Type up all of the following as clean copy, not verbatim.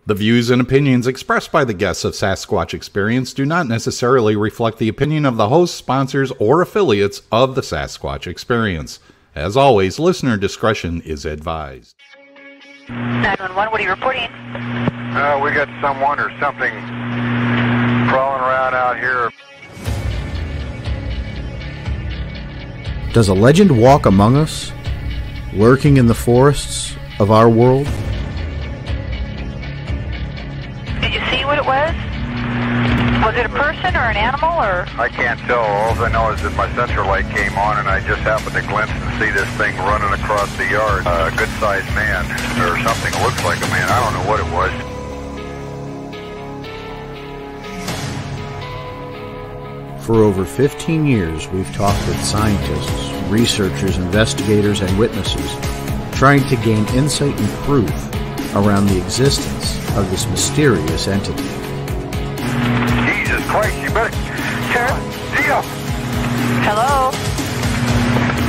The views and opinions expressed by the guests of Sasquatch Experience do not necessarily reflect the opinion of the hosts, sponsors, or affiliates of the Sasquatch Experience. As always, listener discretion is advised. 911, what are you reporting? We got someone or something crawling around out here. Does a legend walk among us, lurking in the forests of our world? Did you see what it was? Was it a person or an animal or? I can't tell. All I know is that my sensor light came on and I just happened to glimpse and see this thing running across the yard. A good-sized man or something. Looks like a man. I don't know what it was. For over 15 years, we've talked with scientists, researchers, investigators, and witnesses, trying to gain insight and proof around the existence of this mysterious entity. Jesus Christ, you better... Sir? Zia! Hello?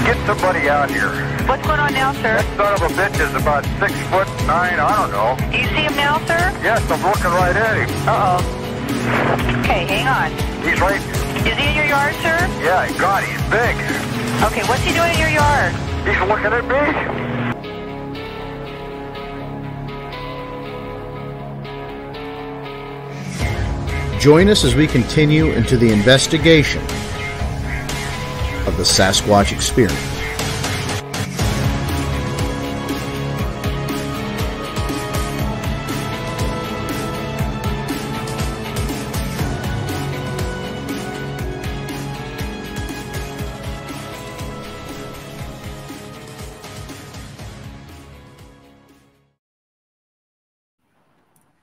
Get somebody out here. What's going on now, sir? That son of a bitch is about 6'9", I don't know. Do you see him now, sir? Yes, I'm looking right at him. Uh-oh. Okay, hang on. He's right... Is he in your yard, sir? Yeah, God, he's big. Okay, what's he doing in your yard? He's looking at me. Join us as we continue into the investigation of the Sasquatch Experience.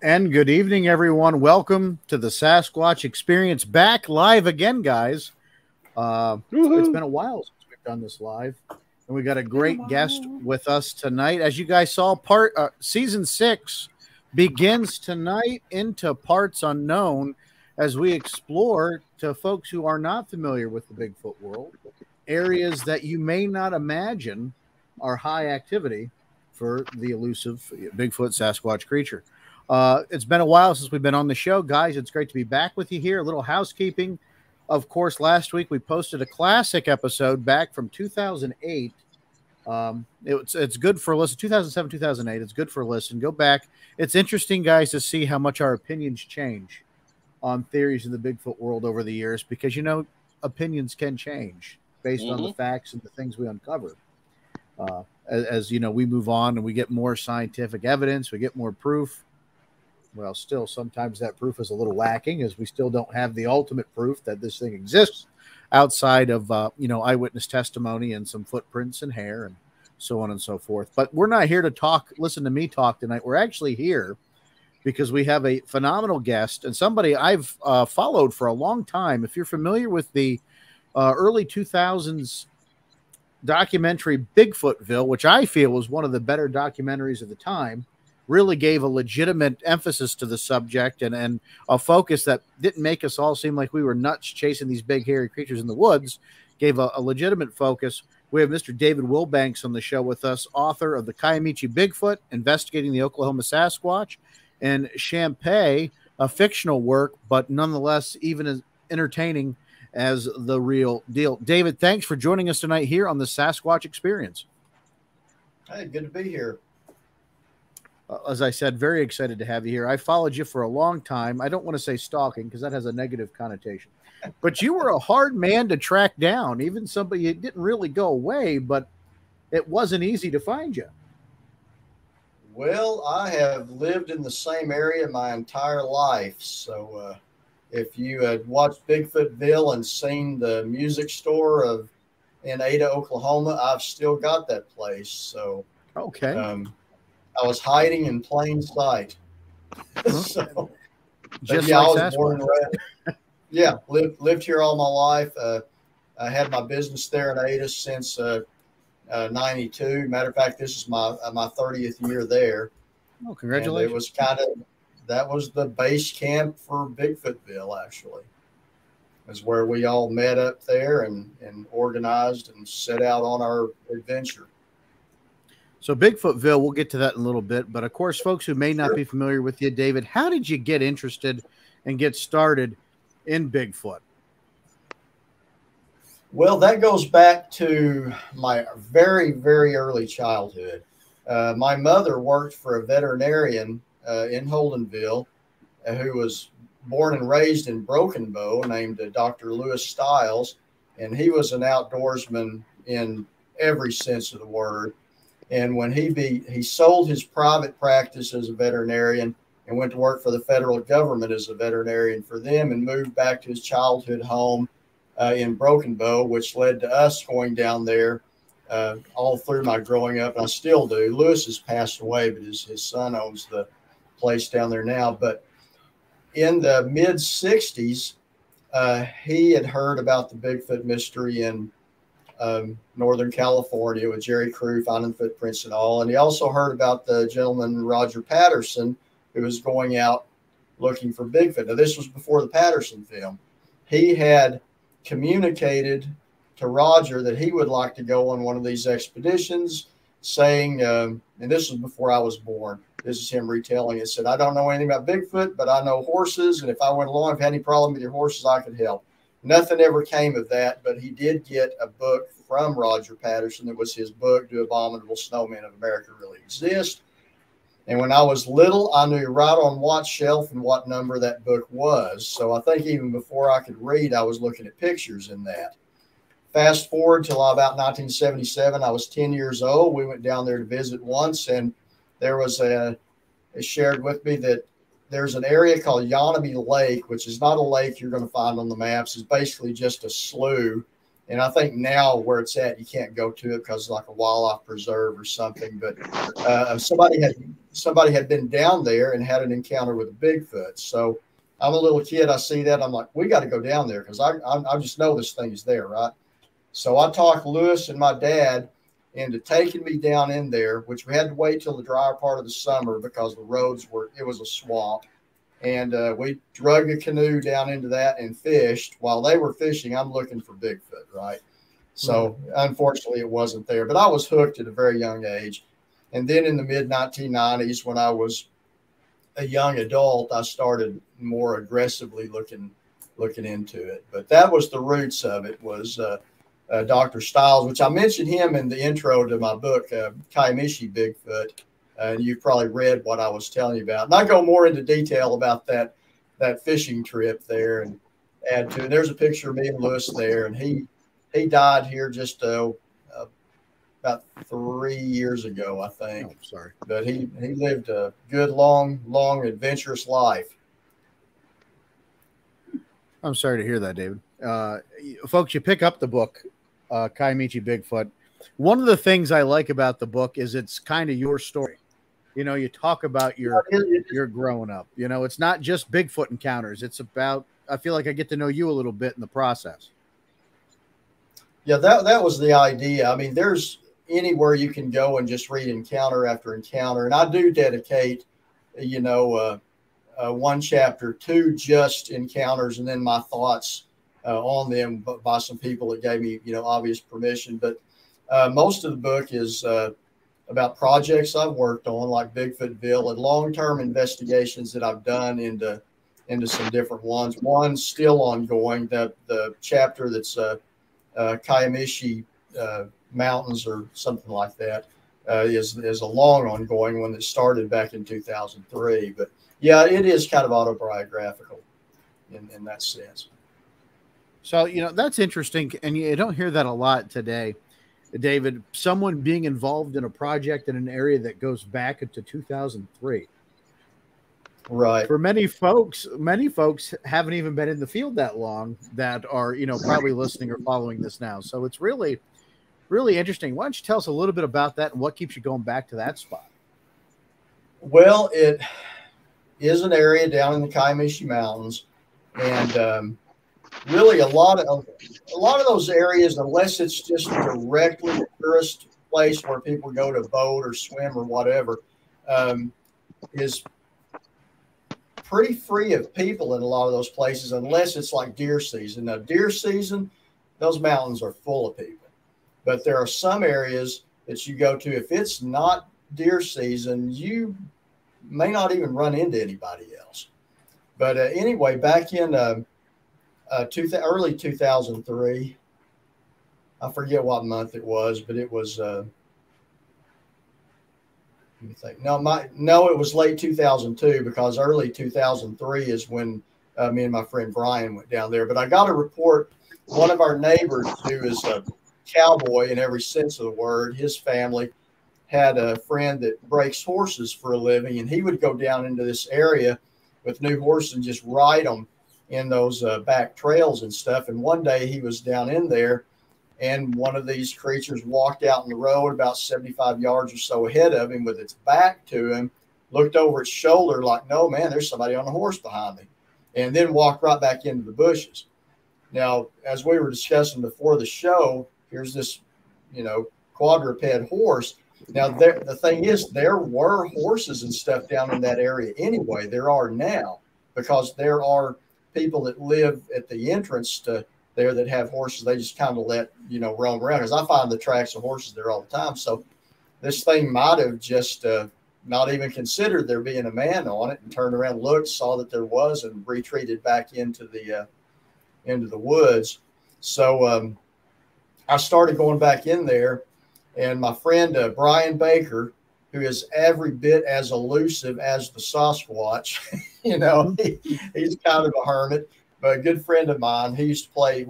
And good evening, everyone. Welcome to the Sasquatch Experience. Back live again, guys. It's been a while since we've done this live, and we got a great guest with us tonight. As you guys saw, season 6 begins tonight into parts unknown as we explore to folks who are not familiar with the Bigfoot world, areas that you may not imagine are high activity for the elusive Bigfoot Sasquatch creature. It's been a while since we've been on the show, guys. It's great to be back with you here. A little housekeeping. Of course, last week we posted a classic episode back from 2008. It's good for a listen. 2007, 2008. It's good for a listen. Go back. It's interesting, guys, to see how much our opinions change on theories in the Bigfoot world over the years, because, you know, opinions can change based on the facts and the things we uncover. As you know, we move on and we get more scientific evidence, we get more proof. Well, still, sometimes that proof is a little lacking, as we still don't have the ultimate proof that this thing exists outside of, eyewitness testimony and some footprints and hair and so on and so forth. But we're not here to listen to me talk tonight. We're actually here because we have a phenomenal guest and somebody I've followed for a long time. If you're familiar with the early 2000s documentary Bigfootville, which I feel was one of the better documentaries of the time, really gave a legitimate emphasis to the subject and a focus that didn't make us all seem like we were nuts chasing these big hairy creatures in the woods, gave a legitimate focus. We have Mr. David Wilbanks on the show with us, author of the Kiamichi Bigfoot, Investigating the Oklahoma Sasquatch, and Champagne, a fictional work, but nonetheless even as entertaining as the real deal. David, thanks for joining us tonight here on the Sasquatch Experience. Hey, good to be here. As I said, very excited to have you here. I followed you for a long time. I don't want to say stalking because that has a negative connotation. But you were a hard man to track down. Even somebody, it didn't really go away, but it wasn't easy to find you. Well, I have lived in the same area my entire life. So if you had watched Bigfootville and seen the music store in Ada, Oklahoma, I've still got that place. So okay. I was hiding in plain sight. So, just yeah, like I was born and raised. Yeah, lived here all my life. I had my business there in Ada since 92. Matter of fact, this is my 30th year there. Oh, congratulations! And it was that was the base camp for Bigfootville. Actually, it was where we all met up there and organized and set out on our adventure. So Bigfootville, we'll get to that in a little bit. But of course, folks who may not be familiar with you, David, how did you get interested and get started in Bigfoot? Well, that goes back to my very, very early childhood. My mother worked for a veterinarian in Holdenville who was born and raised in Broken Bow, named Dr. Lewis Stiles, and he was an outdoorsman in every sense of the word. And when he sold his private practice as a veterinarian and went to work for the federal government as a veterinarian for them, and moved back to his childhood home in Broken Bow, which led to us going down there all through my growing up. And I still do. Lewis has passed away, but his son owns the place down there now. But in the mid 60s, he had heard about the Bigfoot mystery in Northern California with Jerry Crew finding footprints and all. And he also heard about the gentleman, Roger Patterson, who was going out looking for Bigfoot. Now, this was before the Patterson film. He had communicated to Roger that he would like to go on one of these expeditions, saying, and this was before I was born. This is him retelling it. Said, I don't know anything about Bigfoot, but I know horses. And if I went along, if I had any problem with your horses, I could help. Nothing ever came of that, but he did get a book from Roger Patterson. That was his book, Do Abominable Snowmen of America Really Exist? And when I was little, I knew right on what shelf and what number that book was. So I think even before I could read, I was looking at pictures in that. Fast forward till about 1977, I was 10 years old. We went down there to visit once, and there was it shared with me that there's an area called Kiamichi Lake, which is not a lake you're going to find on the maps. It's basically just a slough. And I think now where it's at, you can't go to it because it's like a wildlife preserve or something. But somebody had been down there and had an encounter with a Bigfoot. So I'm a little kid. I see that. I'm like, we got to go down there because I just know this thing is there, right? So I talked Lewis and my dad into taking me down in there, which we had to wait till the drier part of the summer because the roads it was a swamp. And we drug a canoe down into that and fished. While they were fishing, I'm looking for Bigfoot, right? So unfortunately, it wasn't there. But I was hooked at a very young age. And then in the mid-1990s, when I was a young adult, I started more aggressively looking into it. But that was the roots of it, was Dr. Stiles, which I mentioned him in the intro to my book, Kiamichi Bigfoot. And you've probably read what I was telling you about. And I go more into detail about that fishing trip there and add to it. There's a picture of me and Lewis there, and he died here just about 3 years ago, I think. Oh, sorry. But he lived a good, long, adventurous life. I'm sorry to hear that, David. Folks, you pick up the book, Kiamichi Bigfoot. One of the things I like about the book is it's kind of your story. You know, you talk about your growing up. You know, it's not just Bigfoot encounters. It's about, I feel like I get to know you a little bit in the process. Yeah, that was the idea. I mean, there's anywhere you can go and just read encounter after encounter. And I do dedicate, one chapter to just encounters and then my thoughts on them by some people that gave me, obvious permission. But most of the book is about projects I've worked on, like Bigfootville, and long-term investigations that I've done into some different ones. One's still ongoing. The chapter that's Kiamichi Mountains or something like that is a long ongoing one that started back in 2003. But yeah, it is kind of autobiographical in that sense. So, that's interesting. And you don't hear that a lot today, David, someone being involved in a project in an area that goes back into 2003. Right. For many folks haven't even been in the field that long that are, probably listening or following this now. So it's really, really interesting. Why don't you tell us a little bit about that and what keeps you going back to that spot? Well, it is an area down in the Kiamichi Mountains, and really a lot of those areas, unless it's just directly a tourist place where people go to boat or swim or whatever, is pretty free of people in a lot of those places, unless it's like deer season. Now, deer season, those mountains are full of people. But there are some areas that you go to, if it's not deer season, you may not even run into anybody else. But anyway, back in early 2003, I forget what month it was, but it was, let me think. No, it was late 2002, because early 2003 is when me and my friend Brian went down there. But I got a report. One of our neighbors, who is a cowboy in every sense of the word, his family had a friend that breaks horses for a living, and he would go down into this area with new horses and just ride them in those back trails and stuff. And one day he was down in there, and one of these creatures walked out in the road about 75 yards or so ahead of him with its back to him, looked over its shoulder like, no, man, there's somebody on a horse behind me, and then walked right back into the bushes. Now, as we were discussing before the show, here's this, quadruped horse. Now, the thing is, there were horses and stuff down in that area anyway. There are now, because there are people that live at the entrance to there that have horses. They just kind of let, roam around. Because I find the tracks of horses there all the time. So this thing might have just not even considered there being a man on it, and turned around, looked, saw that there was, and retreated back into the woods. So I started going back in there, and my friend Brian Baker, who is every bit as elusive as the Sasquatch, he's kind of a hermit, but a good friend of mine. We used to play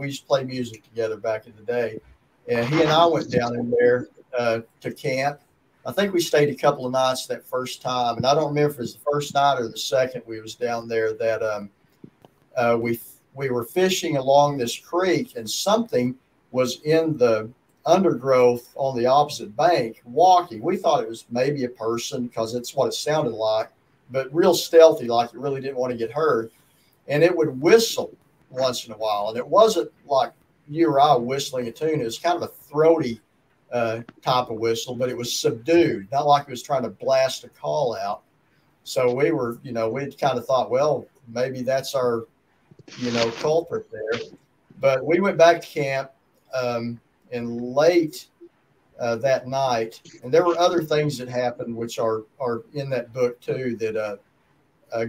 music together back in the day, and he and I went down in there to camp. I think we stayed a couple of nights that first time, and I don't remember if it was the first night or the second we was down there that we were fishing along this creek, and something was in the undergrowth on the opposite bank walking. We thought it was maybe a person, because it's what it sounded like, but real stealthy, like it really didn't want to get hurt. And it would whistle once in a while, and it wasn't like you or I whistling a tune. It was kind of a throaty type of whistle, but it was subdued, not like it was trying to blast a call out. So we were, we'd kind of thought, well, maybe that's our culprit there. But we went back to camp and late that night, and there were other things that happened which are in that book too, that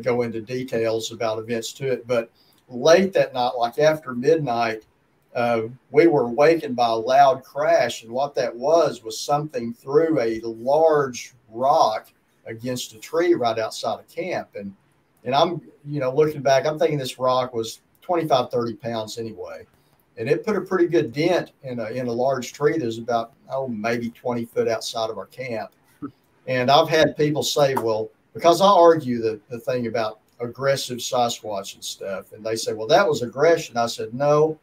go into details about events to it. But late that night, like after midnight, we were awakened by a loud crash, and what that was something threw a large rock against a tree right outside of camp. And I'm, looking back, I'm thinking this rock was 25, 30 pounds anyway. And it put a pretty good dent in a large tree that was about, maybe 20 foot outside of our camp. And I've had people say, well, because I argue the thing about aggressive Sasquatch and stuff, and they say, well, that was aggression. I said, no,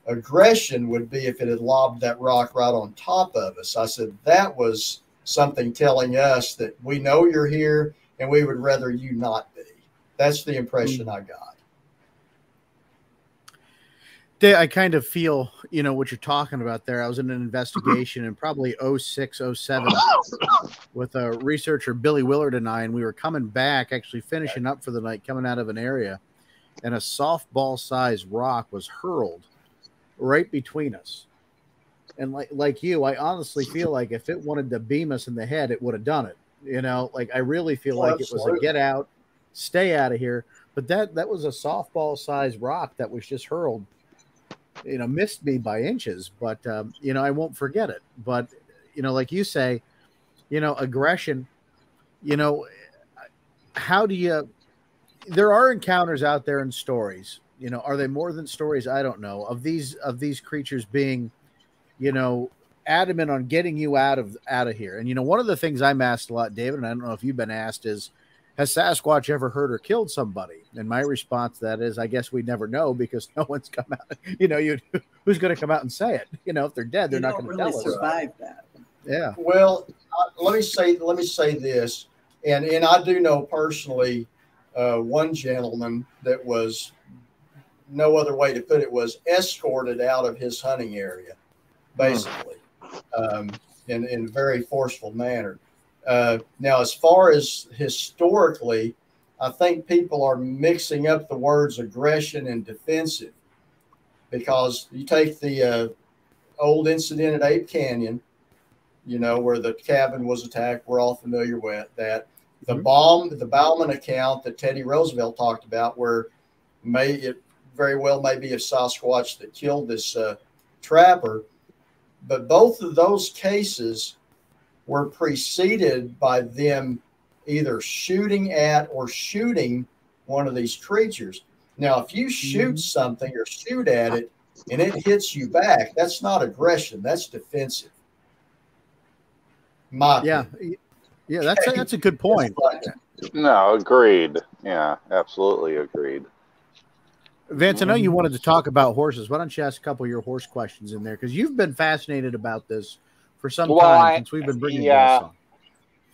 aggression would be if it had lobbed that rock right on top of us. I said, that was something telling us that we know you're here and we would rather you not be. That's the impression I got. I kind of feel, what you're talking about there. I was in an investigation in probably 06, 07 with a researcher, Billy Willard, and I, and we were coming back, actually finishing up for the night, coming out of an area, and a softball-sized rock was hurled right between us. And like you, I honestly feel like if it wanted to beam us in the head, it would have done it. I really feel like absolutely. It was a get out, stay out of here. But that was a softball-sized rock that was just hurled. Missed me by inches, but, I won't forget it. But, like you say, aggression, how do you, there are encounters out there in stories, are they more than stories? I don't know, of these creatures being, adamant on getting you out of here. And, one of the things I'm asked a lot, David, and I don't know if you've been asked, is, has Sasquatch ever hurt or killed somebody? And my response to that is, I guess we never know, because no one's come out. Who's going to come out and say it? If they're dead, they're not going to really tell us. Survive that. Yeah. Well, let me say this, and I do know personally one gentleman that was, no other way to put it, was escorted out of his hunting area, basically, in a very forceful manner. Now, as far as historically, I think people are mixing up the words aggression and defensive, because you take the old incident at Ape Canyon, where the cabin was attacked. We're all familiar with that. The Bauman account that Teddy Roosevelt talked about, where it very well may be a Sasquatch that killed this trapper. But both of those cases were preceded by them either shooting at or shooting one of these creatures. Now, if you shoot something or shoot at it and it hits you back, that's not aggression. That's defensive. Yeah, that's a good point. No, agreed. Yeah, absolutely agreed. Vance, I know you wanted to talk about horses. Why don't you ask a couple of your horse questions in there? Because you've been fascinated about this for some time since we've been bringing this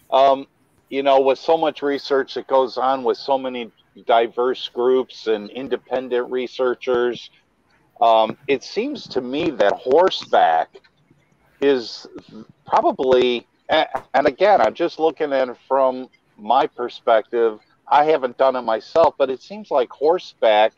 on. With so much research that goes on with so many diverse groups and independent researchers, it seems to me that horseback is probably, and again, I'm just looking at it from my perspective. I haven't done it myself, but it seems like horseback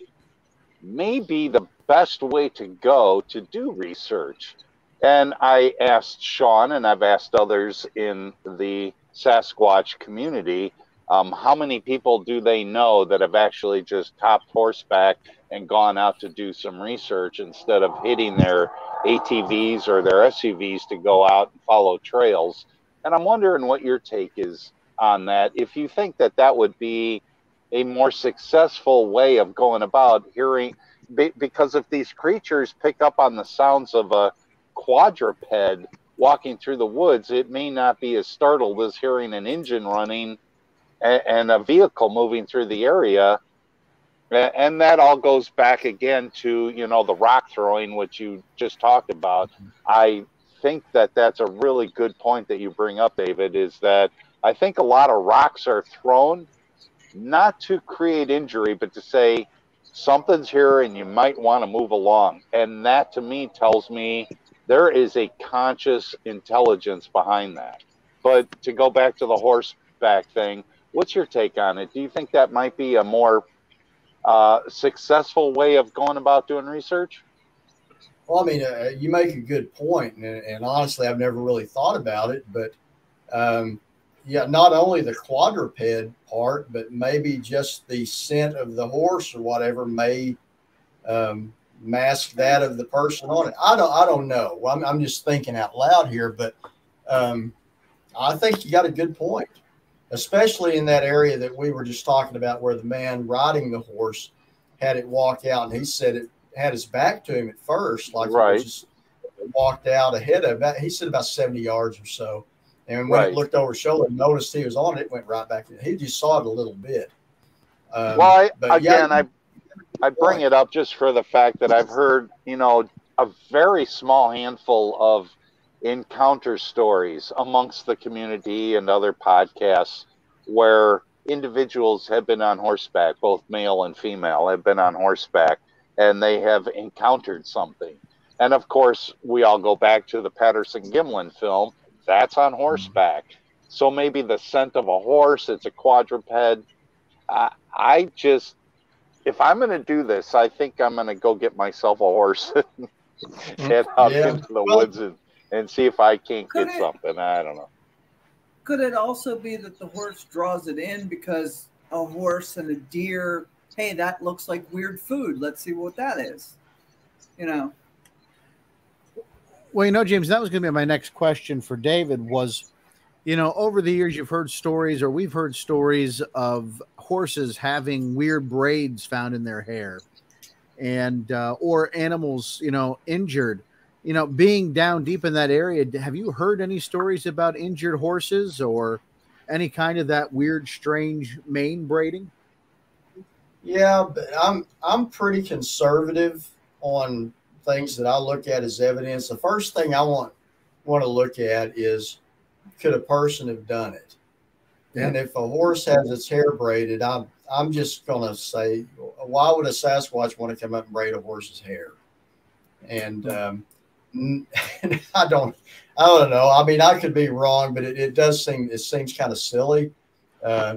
may be the best way to go to do research. And I asked Sean, and I've asked others in the Sasquatch community, how many people do they know that have actually just topped horseback and gone out to do some research instead of hitting their ATVs or their SUVs to go out and follow trails? And I'm wondering what your take is on that. If you think that that would be a more successful way of going about hearing, because if these creatures pick up on the sounds of a quadruped walking through the woods, it may not be as startled as hearing an engine running and a vehicle moving through the area. And that all goes back again to, the rock throwing, which you just talked about. I think that that's a really good point that you bring up, David, is that I think a lot of rocks are thrown not to create injury, but to say something's here and you might want to move along. And that to me tells me there is a conscious intelligence behind that. But to go back to the horseback thing, what's your take on it? Do you think that might be a more successful way of going about doing research? Well, I mean, you make a good point, and honestly, I've never really thought about it, but not only the quadruped part, but maybe just the scent of the horse or whatever may mask that of the person on it. I don't know. I'm just thinking out loud here, but I think you got a good point, especially in that area that we were just talking about, where the man riding the horse had it walk out, and he said it had his back to him at first, like right. It just walked out ahead of it. He said about 70 yards or so. And when it looked over his shoulder and noticed he was on it, it went right back in. He just saw it a little bit. I bring it up just for the fact that I've heard, a very small handful of encounter stories amongst the community and other podcasts where individuals have been on horseback, both male and female have been on horseback, and they have encountered something. And of course, we all go back to the Patterson-Gimlin film. That's on horseback. So maybe the scent of a horse, it's a quadruped. If I'm going to do this, I think I'm going to go get myself a horse and head out into the woods and see if I can't get something. I don't know. Could it also be that the horse draws it in because a horse and a deer, hey, that looks like weird food. Let's see what that is. Well, James, that was going to be my next question for David was, over the years you've heard stories, or we've heard stories of horses having weird braids found in their hair and or animals, injured, being down deep in that area. Have you heard any stories about injured horses or any kind of that weird, strange mane braiding? Yeah, but I'm pretty conservative on things that I look at as evidence. The first thing I want to look at is, could a person have done it? Yeah. And if a horse has its hair braided, I'm just going to say, why would a Sasquatch want to come up and braid a horse's hair? And I don't know. I mean, I could be wrong, but it seems kind of silly.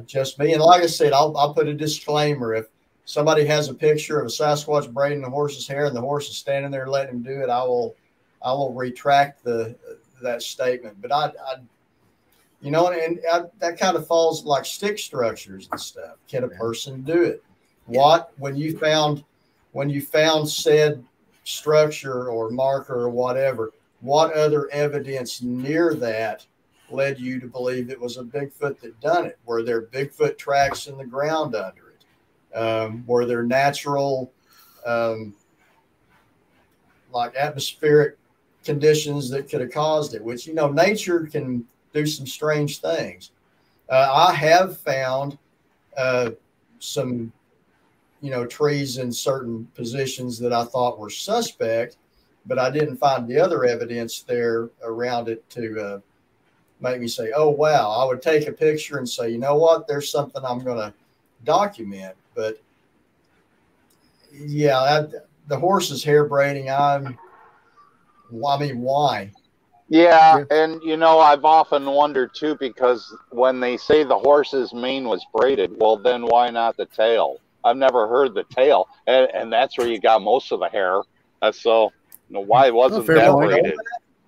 Just me. And like I said, I'll put a disclaimer. If somebody has a picture of a Sasquatch braiding a horse's hair and the horse is standing there letting him do it, I will retract the that statement, but that kind of falls like stick structures and stuff. Can a person do it? What, when you found said structure or marker or whatever, what other evidence near that led you to believe it was a Bigfoot that done it? Were there Bigfoot tracks in the ground under it? Were there natural, like atmospheric conditions that could have caused it? Which, nature can do some strange things. I have found some, trees in certain positions that I thought were suspect, but I didn't find the other evidence there around it to make me say, oh, wow. I would take a picture and say, you know what, there's something I'm going to document. But yeah, the horse is hair braiding. Why? Yeah, and I've often wondered too, because when they say the horse's mane was braided, well, then why not the tail? I've never heard the tail, and that's where you got most of the hair. So, why wasn't that braided?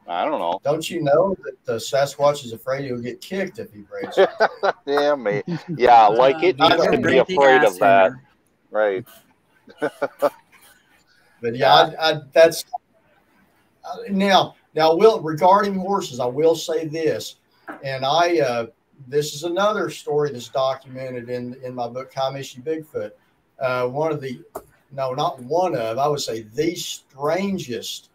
I don't know. Don't you know that the Sasquatch is afraid he'll get kicked if he braids it? Yeah, me. Yeah, like it needs to be afraid of that, right? But yeah, that's now. Regarding horses, I will say this, and this is another story that's documented in my book, Kiamichi Bigfoot. I would say the strangest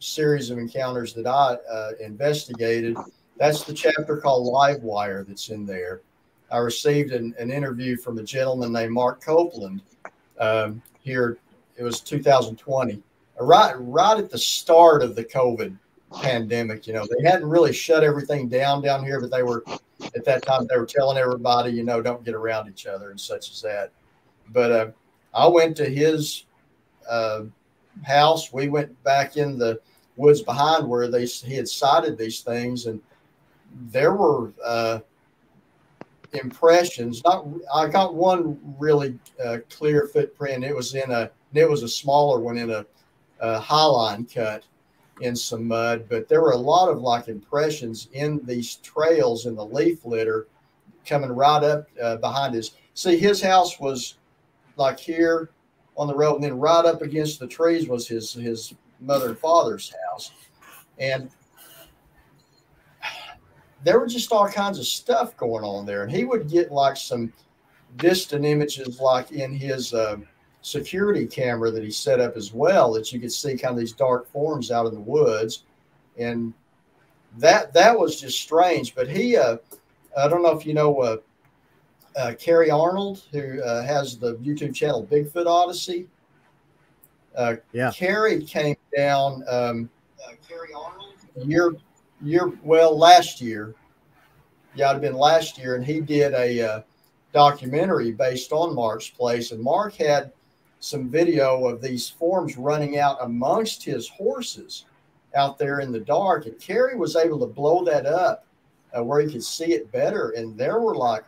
series of encounters that I investigated. That's the chapter called Live Wire that's in there. I received an interview from a gentleman named Mark Copeland here. It was 2020. Right at the start of the COVID pandemic. They hadn't really shut everything down here, but at that time they were telling everybody, don't get around each other and such as that. But I went to his house. We went back in the woods behind where he had sighted these things, and there were impressions. I got one really clear footprint. It was a smaller one in a highline cut in some mud, but there were a lot of like impressions in these trails in the leaf litter coming right up behind his house was like here on the road, and then right up against the trees was his mother and father's house. And there were just all kinds of stuff going on there. And he would get like some distant images, like in his security camera that he set up as well, that you could see kind of these dark forms out in the woods. And that was just strange. But he, I don't know if you know Carrie Arnold, who has the YouTube channel Bigfoot Odyssey. Carrie came down Carrie Arnold last year. Yeah, it'd have been last year, and he did a documentary based on Mark's place, and Mark had some video of these forms running out amongst his horses out there in the dark, and Carrie was able to blow that up where he could see it better, and there were like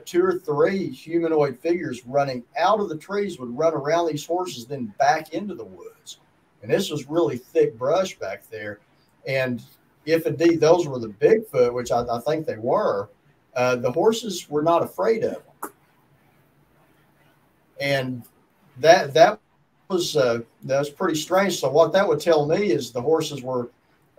2 or 3 humanoid figures running out of the trees, would run around these horses, then back into the woods. And this was really thick brush back there. And if indeed those were the Bigfoot, which I think they were, the horses were not afraid of them. And that was pretty strange. So what that would tell me is the horses were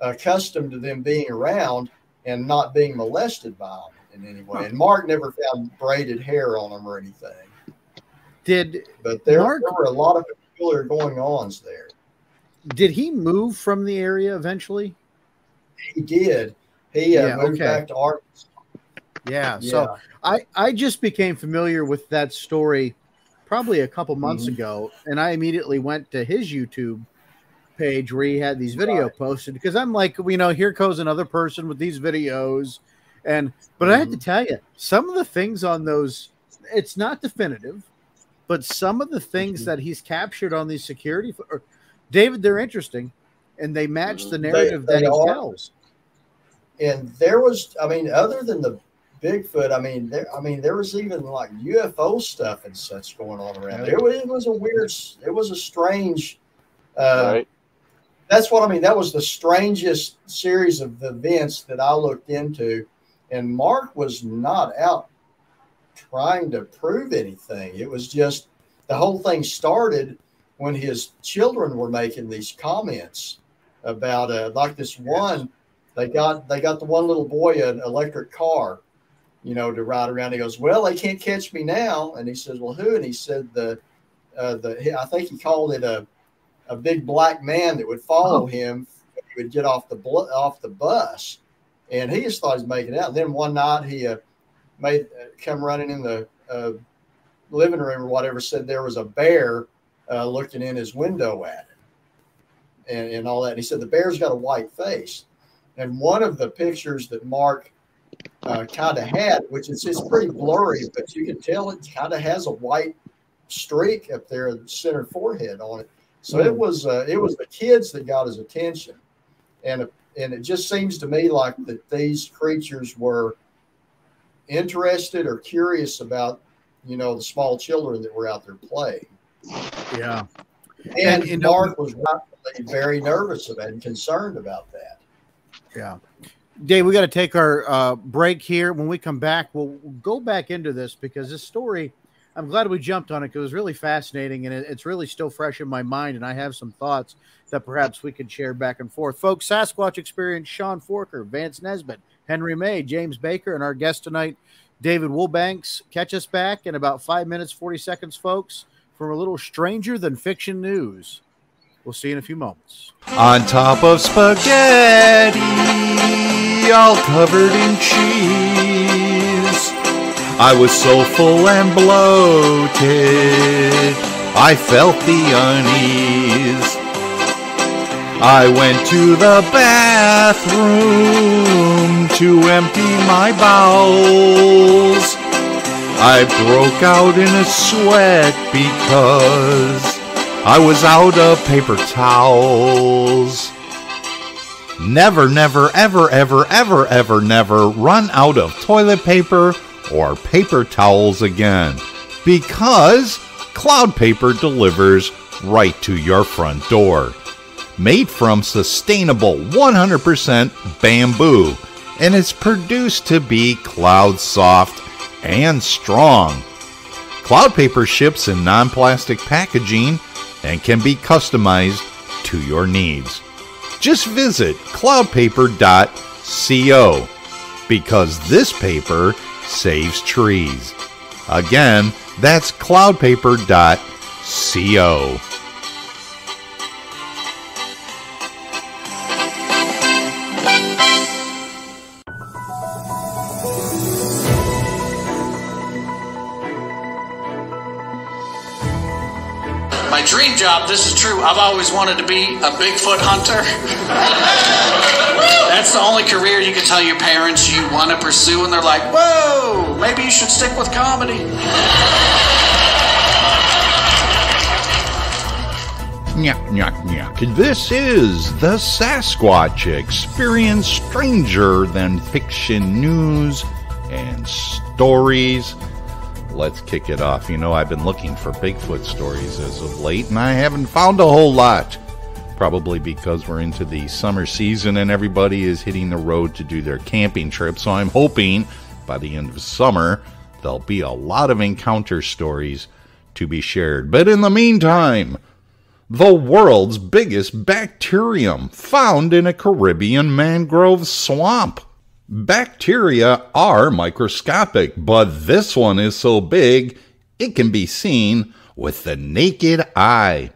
accustomed to them being around and not being molested by them in any way. And Mark never found braided hair on them or anything. But there were a lot of peculiar going-ons there. Did he move from the area eventually? He did. He moved back to Arkansas. Yeah. So I just became familiar with that story probably a couple months ago, and I immediately went to his YouTube page where he had these video posted, because I'm like, here goes another person with these videos. But I have to tell you, some of the things on those, it's not definitive, but some of the things that he's captured on these security, David, they're interesting, and they match the narrative that he tells. And there was, other than the Bigfoot, there was even like UFO stuff and such going on around there. It was a strange that's what I mean. That was the strangest series of events that I looked into. And Mark was not out trying to prove anything. It was just the whole thing started when his children were making these comments about like this one. They got the one little boy an electric car, you know, to ride around. He goes, well, they can't catch me now. And he says, well, who? And he said I think he called it a big black man that would follow him when he would get off the bus. And he just thought he was making it out. And then one night he come running in the living room or whatever, said there was a bear looking in his window at him and all that. And he said the bear's got a white face. And one of the pictures that Mark kind of had, which it's pretty blurry, but you can tell it kind of has a white streak up there, center forehead on it. So it was the kids that got his attention, and it just seems to me like that these creatures were interested or curious about, you know, the small children that were out there playing. Yeah, and Mark was rightfully very nervous about and concerned about that. Yeah. Dave, we got to take our break here. When we come back, we'll go back into this because this story, I'm glad we jumped on it because it was really fascinating and it's really still fresh in my mind. And I have some thoughts that perhaps we could share back and forth. Folks, Sasquatch Experience, Sean Forker, Vance Nesbitt, Henry May, James Baker, and our guest tonight, David Wilbanks. Catch us back in about 5 minutes, 40 seconds, folks, for a little stranger than fiction news. We'll see you in a few moments. On top of spaghetti, all covered in cheese, I was so full and bloated, I felt the unease. I went to the bathroom to empty my bowels. I broke out in a sweat because I was out of paper towels. Never, never, ever, ever, ever, ever, never run out of toilet paper or paper towels again, because Cloud Paper delivers right to your front door. Made from sustainable 100% bamboo, and it's produced to be cloud soft and strong. Cloud Paper ships in non-plastic packaging and can be customized to your needs. Just visit cloudpaper.co, because this paper saves trees. Again, that's cloudpaper.co. My dream job, this is true, I've always wanted to be a Bigfoot hunter. That's the only career you can tell your parents you want to pursue, and they're like, whoa, maybe you should stick with comedy. This is the Sasquatch Experience, stranger than fiction news and stories. Let's kick it off. You know, I've been looking for Bigfoot stories as of late, and I haven't found a whole lot. Probably because we're into the summer season and everybody is hitting the road to do their camping trip. So I'm hoping by the end of summer, there'll be a lot of encounter stories to be shared. But in the meantime, the world's biggest bacterium found in a Caribbean mangrove swamp. Bacteria are microscopic, but this one is so big it can be seen with the naked eye.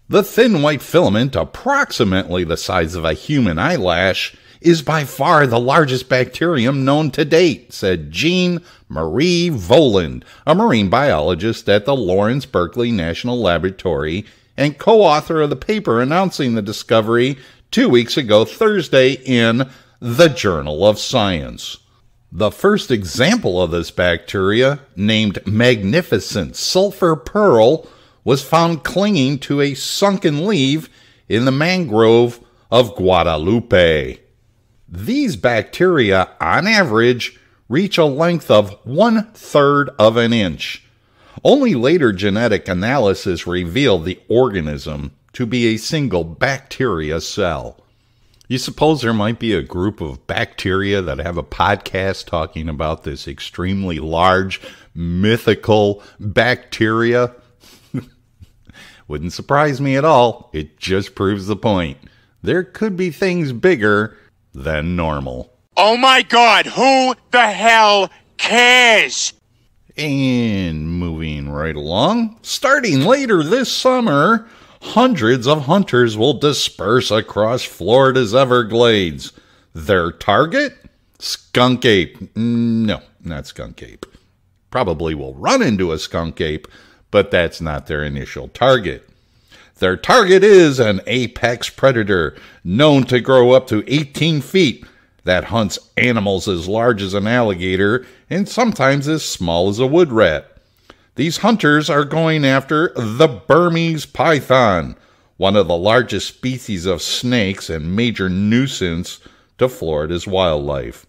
The thin white filament, approximately the size of a human eyelash, is by far the largest bacterium known to date, said Jean Marie Voland, a marine biologist at the Lawrence Berkeley National Laboratory and co-author of the paper announcing the discovery 2 weeks ago Thursday in the Journal of Science. The first example of this bacteria, named Magnificent Sulfur Pearl, was found clinging to a sunken leaf in the mangrove of Guadalupe. These bacteria, on average, reach a length of 1/3 of an inch. Only later genetic analysis revealed the organism to be a single bacteria cell. You suppose there might be a group of bacteria that have a podcast talking about this extremely large, mythical bacteria? Wouldn't surprise me at all. It just proves the point. There could be things bigger than normal. Oh my God, who the hell cares? And moving right along, starting later this summer, hundreds of hunters will disperse across Florida's Everglades. Their target? Skunk ape. No, not skunk ape. Probably will run into a skunk ape, but that's not their initial target. Their target is an apex predator known to grow up to 18 feet that hunts animals as large as an alligator and sometimes as small as a wood rat. These hunters are going after the Burmese python, one of the largest species of snakes and major nuisance to Florida's wildlife.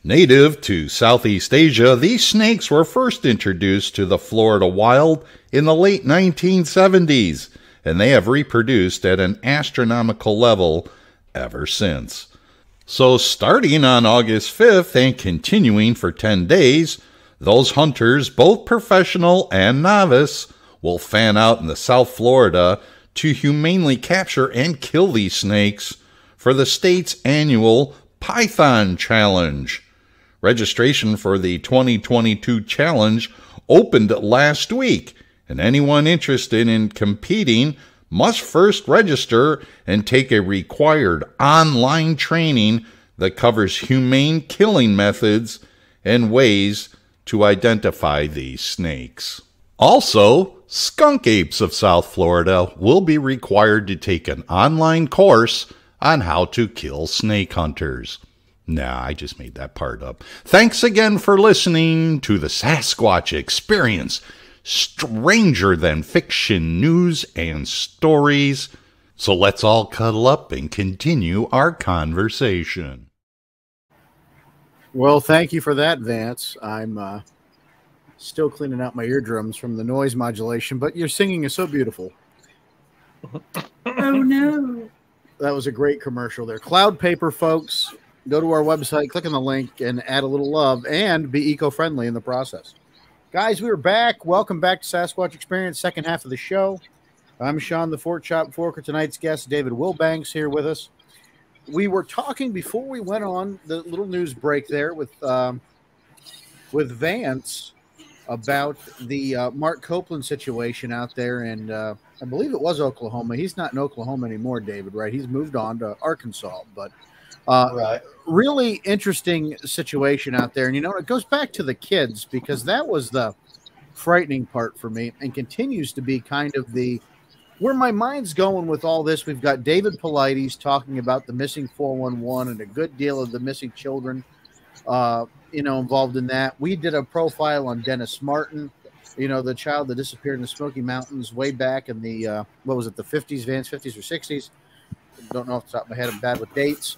Native to Southeast Asia, these snakes were first introduced to the Florida wild in the late 1970s, and they have reproduced at an astronomical level ever since. So starting on August 5th and continuing for 10 days, those hunters, both professional and novice, will fan out in the South Florida to humanely capture and kill these snakes for the state's annual Python Challenge. Registration for the 2022 challenge opened last week, and anyone interested in competing must first register and take a required online training that covers humane killing methods and ways to identify these snakes. Also, skunk apes of South Florida will be required to take an online course on how to kill snake hunters. Nah, I just made that part up. Thanks again for listening to the Sasquatch Experience. Stranger than fiction news and stories. So let's all cuddle up and continue our conversation. Well, thank you for that, Vance. I'm still cleaning out my eardrums from the noise modulation, but your singing is so beautiful. Oh, no. That was a great commercial there. Cloud Paper, folks. Go to our website, click on the link, and add a little love, and be eco-friendly in the process. Guys, we are back. Welcome back to Sasquatch Experience, second half of the show. I'm Sean, the Fort Chop Forker. Tonight's guest, David Wilbanks, here with us. We were talking before we went on the little news break there with Vance about the Mark Copeland situation out there, and I believe it was Oklahoma. He's not in Oklahoma anymore, David, right? He's moved on to Arkansas, but right. Really interesting situation out there. And, you know, it goes back to the kids, because that was the frightening part for me and continues to be kind of the where my mind's going with all this. We've got David Paulides talking about the missing 411 and a good deal of the missing children, involved in that. We did a profile on Dennis Martin, the child that disappeared in the Smoky Mountains way back in the, the 50s, Vance, 50s or 60s. Don't know off the top of my head. I'm bad with dates.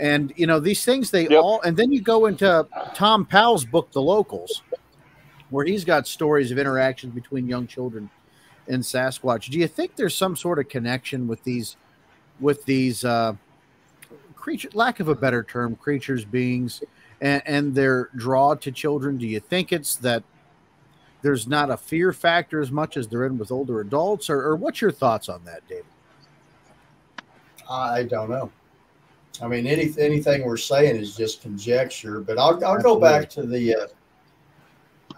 And, these things, all, and then you go into Tom Powell's book, The Locals, where he's got stories of interactions between young children and Sasquatch. Do you think there's some sort of connection with these creatures, lack of a better term, creatures, beings, and their draw to children? Do you think it's that there's not a fear factor as much as they're in with older adults, or what's your thoughts on that, David? I don't know. I mean, anything we're saying is just conjecture, but I'll go back to the,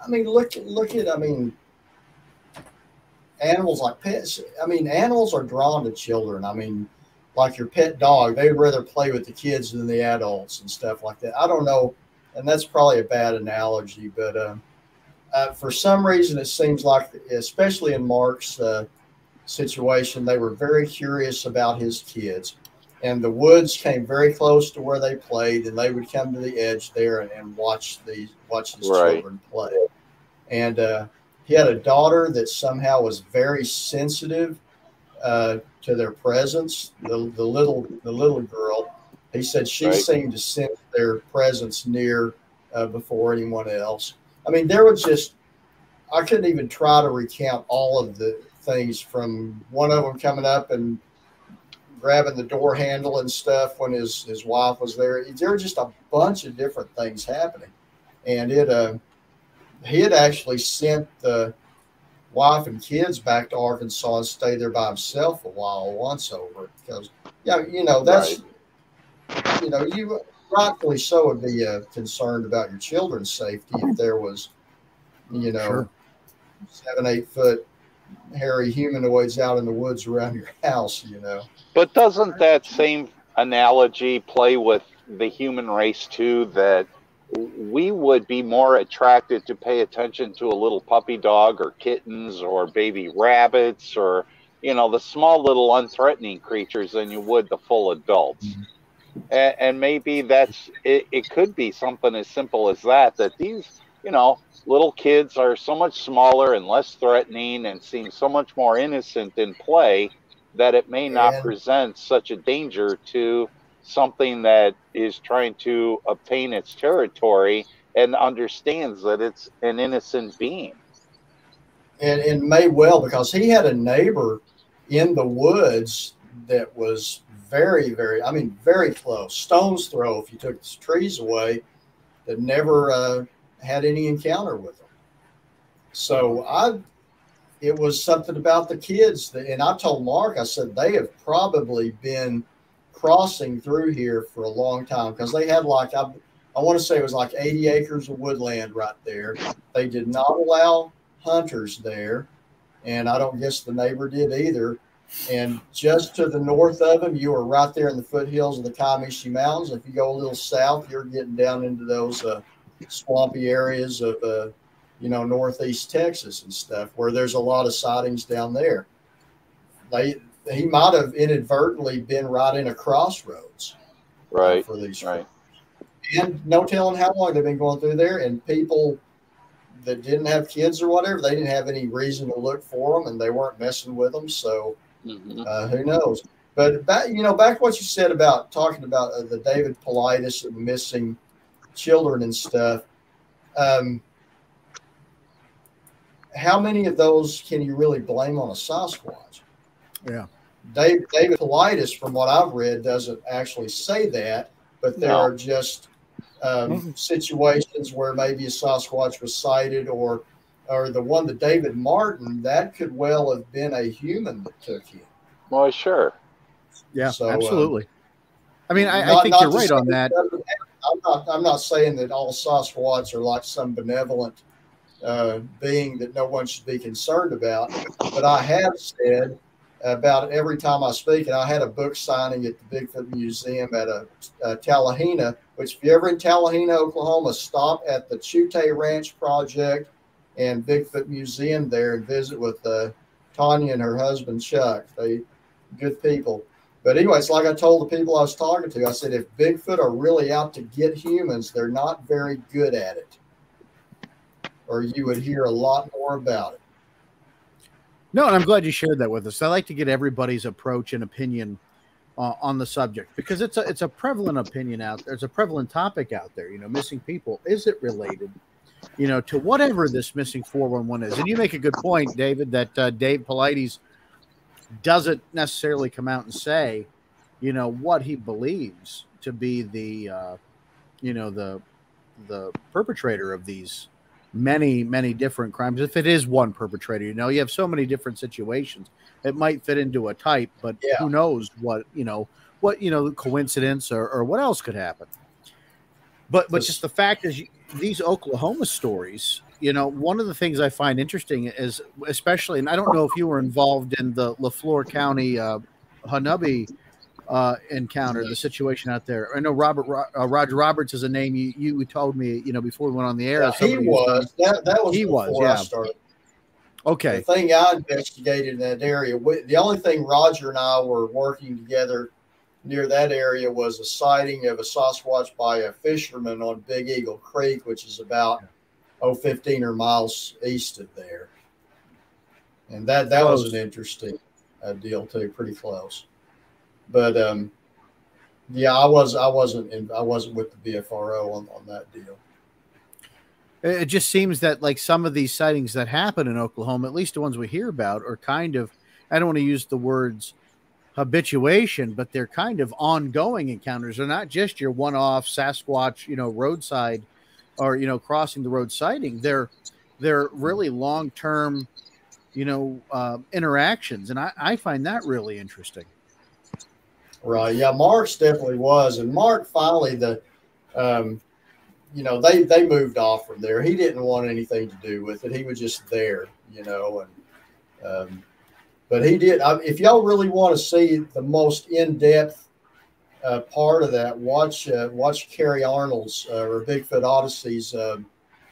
look at, animals like pets. Animals are drawn to children. Like your pet dog, they'd rather play with the kids than the adults and stuff like that. I don't know. And that's probably a bad analogy, but for some reason, it seems like, especially in Mark's situation, they were very curious about his kids. And the woods came very close to where they played, and they would come to the edge there and watch his children play. And he had a daughter that somehow was very sensitive to their presence. The little girl, he said she seemed to sense their presence near before anyone else. There was just, I couldn't even try to recount all of the things, from one of them coming up and grabbing the door handle and stuff when his wife was there. There were just a bunch of different things happening. And he had actually sent the wife and kids back to Arkansas and stayed there by himself a while once over it, because, that's, you rightfully so would be concerned about your children's safety if there was, Sure. 7-8 foot hairy humanoids out in the woods around your house, But doesn't that same analogy play with the human race too, that we would be more attracted to pay attention to a little puppy dog or kittens or baby rabbits or, the small little unthreatening creatures than you would the full adults? And maybe it could be something as simple as that these, little kids are so much smaller and less threatening and seem so much more innocent in play that it may not present such a danger to something that is trying to obtain its territory and understands that it's an innocent being. And may well, because he had a neighbor in the woods that was very, very, very close, stone's throw if you took the trees away, that never had any encounter with them. So it was something about the kids and I told Mark, I said, they have probably been crossing through here for a long time, because they had I want to say it was 80 acres of woodland right there. They did not allow hunters there, and I don't guess the neighbor did either. And just to the north of them, you were right there in the foothills of the Kiamichi Mountains. If you go a little south, you're getting down into those swampy areas of northeast Texas and stuff, where there's a lot of sightings down there. He might have inadvertently been right in a crossroads, right? For these, right. And no telling how long they've been going through there. And people that didn't have kids or whatever, they didn't have any reason to look for them, and they weren't messing with them. So who knows? But back to what you said about talking about the David Paulides and missing children and stuff. How many of those can you really blame on a Sasquatch? Yeah. David Paulides, from what I've read, doesn't actually say that, but there are just situations where maybe a Sasquatch was sighted, or the one that David Martin, that could well have been a human that took him. Well, sure. Yeah, so, absolutely. I think you're right on that. I'm not saying that all Sasquatch are like some benevolent being that no one should be concerned about, but I have said about every time I speak, and I had a book signing at the Bigfoot Museum at Tallahena, which if you're ever in Tallahena, Oklahoma, stop at the Chute Ranch Project and Bigfoot Museum there and visit with Tanya and her husband, Chuck. They good people. But anyways, like I told the people I was talking to, I said, if Bigfoot are really out to get humans, they're not very good at it, or you would hear a lot more about it. No, and I'm glad you shared that with us. I like to get everybody's approach and opinion on the subject, because it's a prevalent opinion out there. It's a prevalent topic out there. Missing people. Is it related, to whatever this missing 411 is? And you make a good point, David, that Dave Paulides doesn't necessarily come out and say, what he believes to be the perpetrator of these many, many different crimes. If it is one perpetrator, you have so many different situations. It might fit into a type, but who knows what coincidence or what else could happen. But just the fact is, these Oklahoma stories, one of the things I find interesting is, especially, and I don't know if you were involved in the LaFleur County Hanubi encounter, the situation out there. I know Roger Roberts is a name you told me, before we went on the air. Yeah, he was. That was he before was, yeah. I started. Okay. The thing I investigated in that area, the only thing Roger and I were working together near that area was a sighting of a Sasquatch by a fisherman on Big Eagle Creek, which is about 15 or miles east of there. And that was an interesting deal too, pretty close. But yeah, I wasn't with the BFRO on that deal. It just seems that like some of these sightings that happen in Oklahoma, at least the ones we hear about, are kind of, I don't want to use the words habituation, but they're kind of ongoing encounters. They're not just your one-off Sasquatch, roadside or, crossing the road sighting. They're really long-term, interactions. And I find that really interesting. Right. Yeah. Mark's definitely was. And Mark finally, they moved off from there. He didn't want anything to do with it. He was just there, but he did. If y'all really want to see the most in-depth part of that, watch Kerry Arnold's or Bigfoot Odyssey's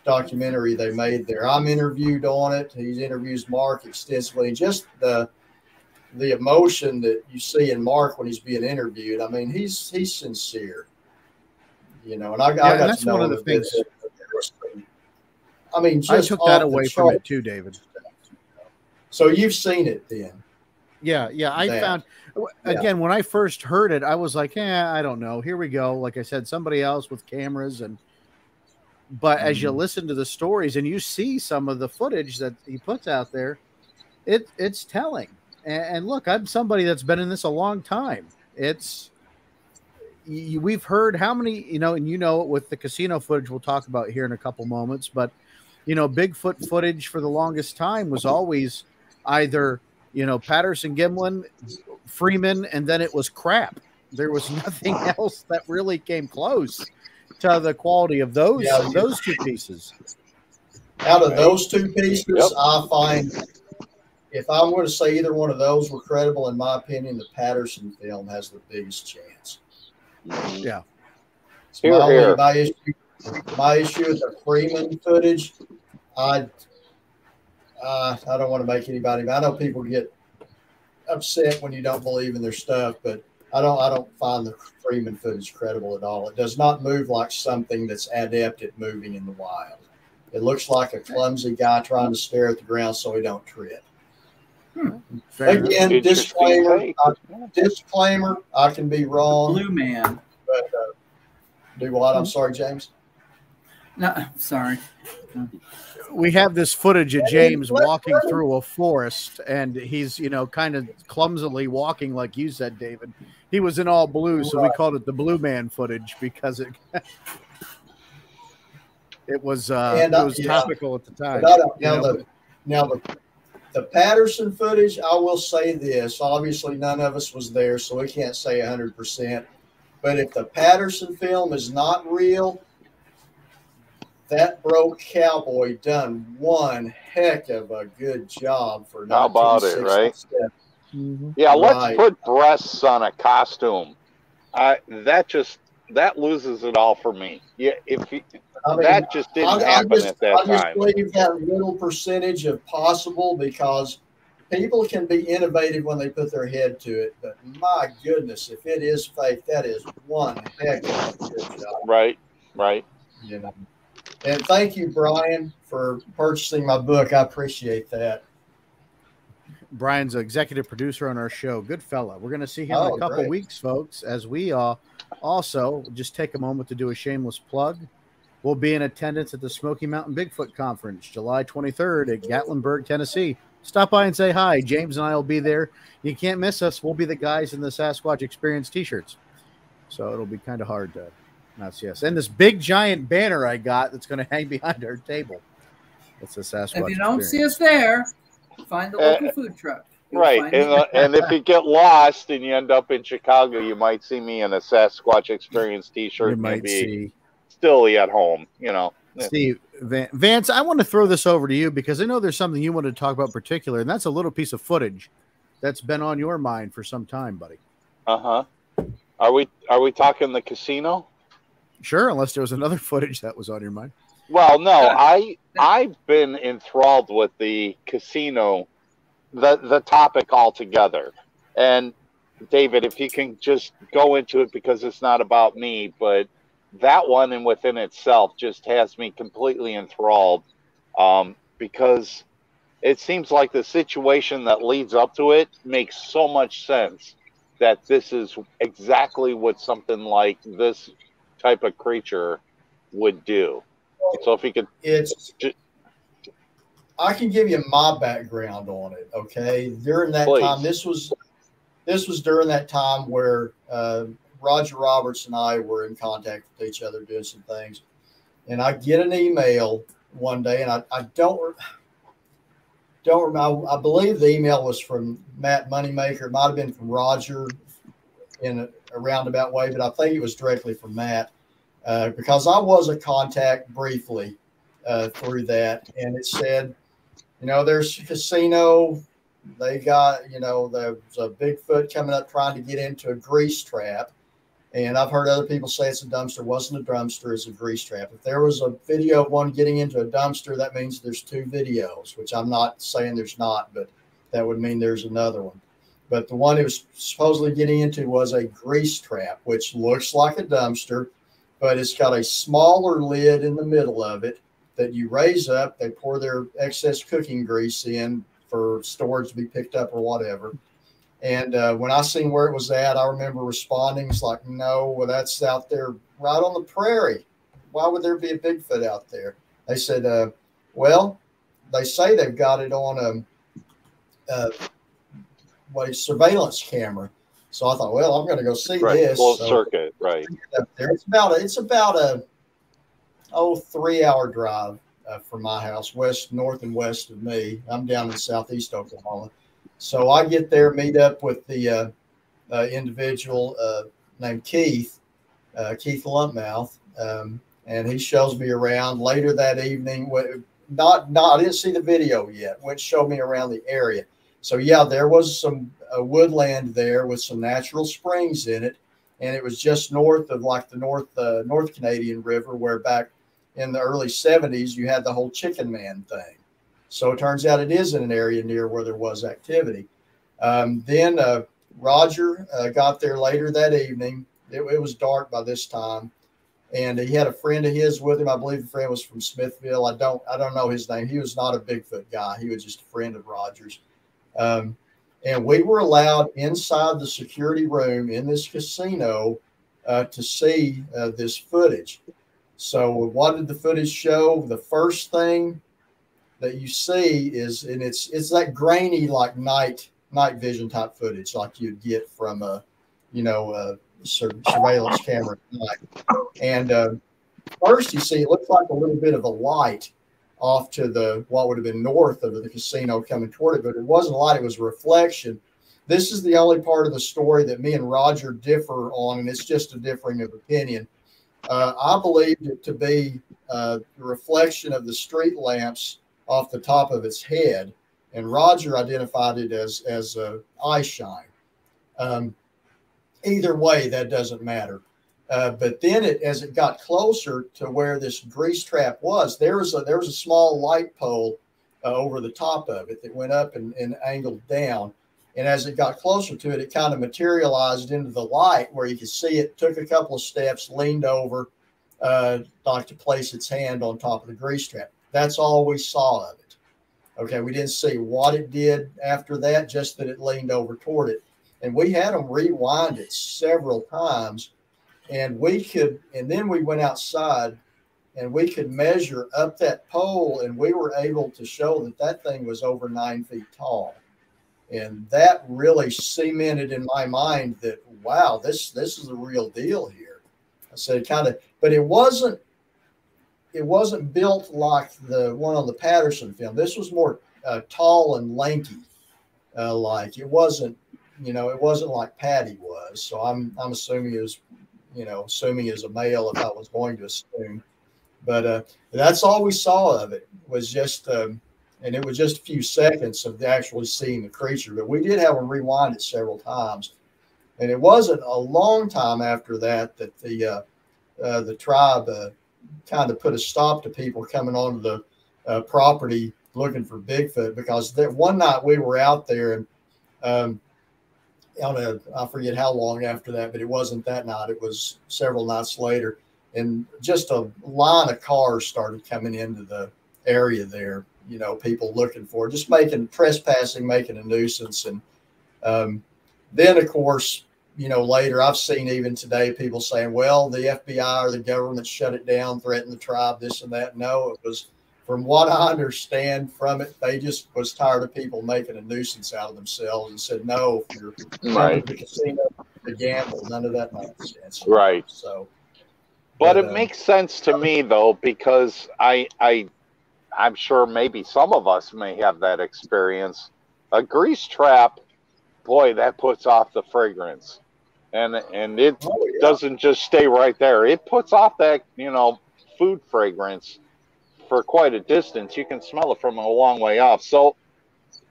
documentary they made there. I'm interviewed on it. He interviews Mark extensively, and just the emotion that you see in Mark when he's being interviewed. I mean, he's sincere, and I got to know one of the things. I mean, just I took that away from it too, David. So you've seen it then? Yeah. I found, again, when I first heard it, I was like, I don't know. Here we go. Like I said, somebody else with cameras but as you listen to the stories and you see some of the footage that he puts out there, it's telling. And look, I'm somebody that's been in this a long time. We've heard how many, and with the casino footage we'll talk about here in a couple moments, but Bigfoot footage for the longest time was always either, Patterson, Gimlin, Freeman, and then it was crap. There was nothing else that really came close to the quality of those two pieces. Out of those two pieces, I find, if I'm going to say either one of those were credible, in my opinion, the Patterson film has the biggest chance. Yeah. My issue with the Freeman footage, I don't want to make anybody. I know people get upset when you don't believe in their stuff, but I don't find the Freeman footage credible at all. It does not move like something that's adept at moving in the wild. It looks like a clumsy guy trying to stare at the ground so he don't trip. Again, disclaimer. I can be wrong. Blue man. But do what? I'm sorry, James. No, sorry. We have this footage of James walking through a forest, and he's, kind of clumsily walking, like you said, David. He was in all blue, so we called it the Blue Man footage because it was topical at the time. Now the Patterson footage, I will say this. Obviously, none of us was there, so we can't say 100%. But if the Patterson film is not real, that broke cowboy done one heck of a good job for 1967. How about it, right? Mm-hmm. Yeah, let's put breasts on a costume. That loses it all for me. Yeah, that just didn't happen at that time. I just leave that little percentage of possible because people can be innovative when they put their head to it. But my goodness, if it is fake, that is one heck of a good job. Right. And thank you, Brian, for purchasing my book. I appreciate that. Brian's an executive producer on our show. Good fella. We're going to see him in a couple weeks, folks, as we also just take a moment to do a shameless plug. We'll be in attendance at the Smoky Mountain Bigfoot Conference, July 23rd at Gatlinburg, Tennessee. Stop by and say hi. James and I will be there. You can't miss us. We'll be the guys in the Sasquatch Experience t-shirts. So it'll be kind of hard to not see us. And this big giant banner I got that's going to hang behind our table. It's a Sasquatch If you don't see us there, find the local food truck. Right. And if you get lost and you end up in Chicago, you might see me in a Sasquatch Experience t-shirt. You might see Stilly at home, Steve, Vance, I want to throw this over to you because I know there's something you wanted to talk about in particular, and that's a little piece of footage that's been on your mind for some time, buddy. Uh-huh. Are we talking the casino? Sure, unless there was another footage that was on your mind. Well, no, I've been enthralled with the casino, the topic altogether. And David, if you can just go into it because it's not about me, but that one and within itself just has me completely enthralled because it seems like the situation that leads up to it makes so much sense that this is exactly what something like this type of creature would do. So if he could, I can give you my background on it. Okay, during that time, this was during that time where Roger Roberts and I were in contact with each other doing some things, and I get an email one day, and I don't remember. I believe the email was from Matt Moneymaker. It might have been from Roger in a roundabout way, but I think it was directly from Matt because I was a contact briefly through that, and it said, there's a casino. They got, there's a Bigfoot coming up trying to get into a grease trap. And I've heard other people say it's a dumpster. It wasn't a dumpster, it's a grease trap. If there was a video of one getting into a dumpster, that means there's two videos, which I'm not saying there's not, but that would mean there's another one. But the one it was supposedly getting into was a grease trap, which looks like a dumpster, but it's got a smaller lid in the middle of it that you raise up. They pour their excess cooking grease in for storage to be picked up or whatever. And when I seen where it was at, I remember responding. It's like, no, well, that's out there right on the prairie. Why would there be a Bigfoot out there? They said, well, they say they've got it on a surveillance camera. So I thought, well, I'm going to go see this. Closed circuit, right. It's about a 3-hour drive from my house, north and west of me. I'm down in southeast Oklahoma. So I get there, meet up with the individual named Keith Lumpmouth, and he shows me around later that evening. I didn't see the video yet, which showed me around the area. So yeah, there was some woodland there with some natural springs in it, and it was just north of like the North Canadian River, where back in the early 70s you had the whole Chicken Man thing. So it turns out it is in an area near where there was activity. Then Roger got there later that evening. It was dark by this time, and he had a friend of his with him. I believe the friend was from Smithville. I don't know his name. He was not a Bigfoot guy. He was just a friend of Roger's. And we were allowed inside the security room in this casino to see this footage. So what did the footage show? The first thing that you see is, and it's that grainy, like night vision type footage, like you'd get from a surveillance camera at night. And first you see, it looks like a little bit of a light off to what would have been north of the casino coming toward it, but it wasn't a light, it was a reflection. This is the only part of the story that me and Roger differ on, and it's just a differing of opinion. I believed it to be the reflection of the street lamps off the top of its head, and Roger identified it as eye shine. Either way, that doesn't matter. But then as it got closer to where this grease trap was, there was a small light pole over the top of it that went up and angled down. And as it got closer to it, it kind of materialized into the light where you could see it, took a couple of steps, leaned over, like to place its hand on top of the grease trap. That's all we saw of it. Okay, we didn't see what it did after that, just that it leaned over toward it. And we had them rewind it several times. And then we went outside and we could measure up that pole, and we were able to show that thing was over 9 feet tall. And that really cemented in my mind that, wow, this is the real deal here. I said but it wasn't built like the one on the Patterson film. This was more tall and lanky. Like it wasn't like Patty was. So I'm assuming it was, assuming as a male, if I was going to assume. But that's all we saw of it, was just, and it was just a few seconds of actually seeing the creature. But we did have them rewind it several times. And it wasn't a long time after that the tribe kind of put a stop to people coming onto the property looking for Bigfoot, because one night we were out there, and I forget how long after that, but it wasn't that night. It was several nights later, and just a line of cars started coming into the area there. People looking for, just trespassing, making a nuisance. And then, of course, later I've seen even today people saying, well, the FBI or the government shut it down, threatened the tribe, this and that. No, it was, from what I understand from it, they just was tired of people making a nuisance out of themselves and said, no, if you're coming to the casino to gamble, none of that nonsense. Right. So, but it makes sense to me though, because I'm sure maybe some of us may have that experience. A grease trap, boy, that puts off the fragrance. And it doesn't just stay right there. It puts off that, food fragrance for quite a distance. You can smell it from a long way off. So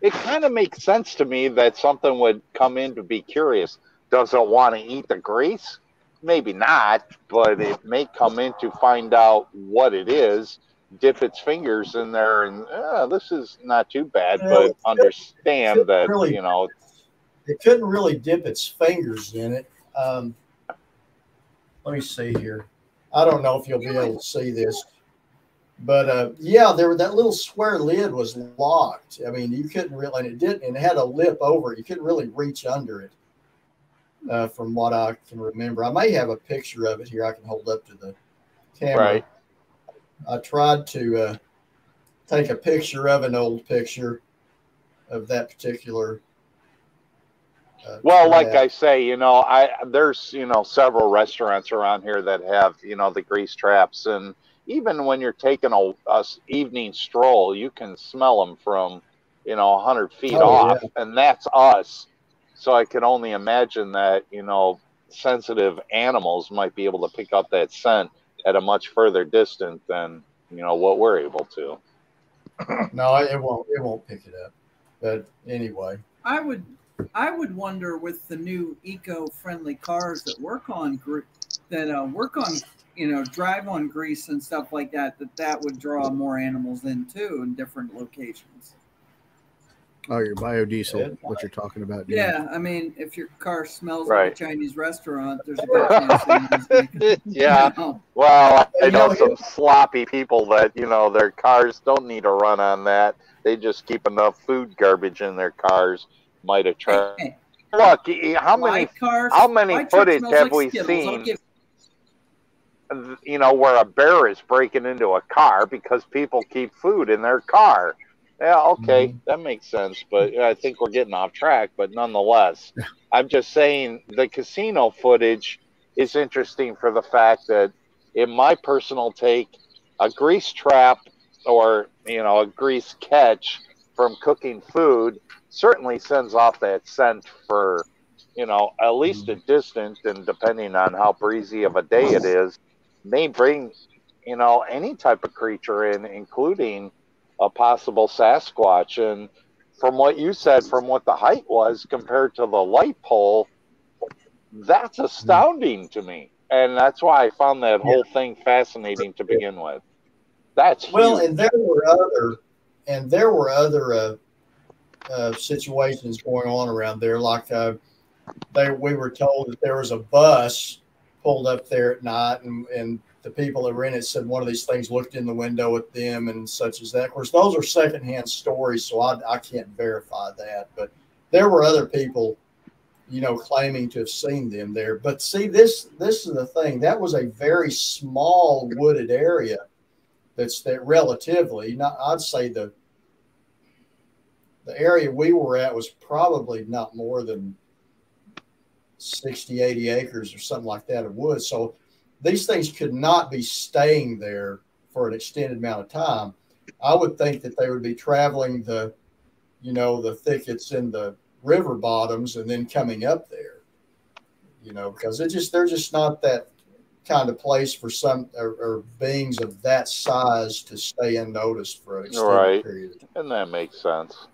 it kind of makes sense to me that something would come in to be curious. Does it want to eat the grease? Maybe not, but it may come in to find out what it is, dip its fingers in there, and this is not too bad, but understand that, really, it couldn't really dip its fingers in it. Let me see here. I don't know if you'll be able to see this, but that little square lid was locked. I mean, you couldn't really, and it had a lip over it. You couldn't really reach under it. From what I can remember, I may have a picture of it here. I can hold up to the camera. Right. I tried to take a picture of an old picture of that particular. Well, like I say, there's several restaurants around here that have the grease traps, and even when you're taking a evening stroll, you can smell them from 100 feet off, and that's us. So I can only imagine that sensitive animals might be able to pick up that scent at a much further distance than what we're able to. No, it won't pick it up. But anyway, I would wonder with the new eco-friendly cars that work on drive on grease and stuff like that would draw more animals in too in different locations. Oh, your biodiesel, what you're talking about. Yeah, I mean, if your car smells right. like a Chinese restaurant, there's a good chance. Yeah. Well, I know some sloppy people that, their cars don't need to run on that. They just keep enough food garbage in their cars. Might attract. Hey. Look, how many footage have we seen? Where a bear is breaking into a car because people keep food in their car. Yeah, okay, that makes sense, but I think we're getting off track. But nonetheless, I'm just saying the casino footage is interesting for the fact that, in my personal take, a grease trap or a grease catch from cooking food certainly sends off that scent for at least a distance, and depending on how breezy of a day it is, may bring any type of creature in, including a possible Sasquatch. And from what you said, from what the height was compared to the light pole, that's astounding to me. And that's why I found that whole thing fascinating to begin with. That's huge. Well, and there were other situations going on around there. Like we were told that there was a bus pulled up there at night, and the people that were in it said one of these things looked in the window at them and such as that. Of course, those are secondhand stories, so I can't verify that. But there were other people, claiming to have seen them there. But see, this is the thing. That was a very small wooded area. That relatively, I'd say the area we were at was probably not more than 60, 80 acres or something like that of wood. So these things could not be staying there for an extended amount of time. I would think that they would be traveling the thickets in the river bottoms and then coming up there, because they're just not that kind of place for some or beings of that size to stay unnoticed for an extended period of time. And that makes sense.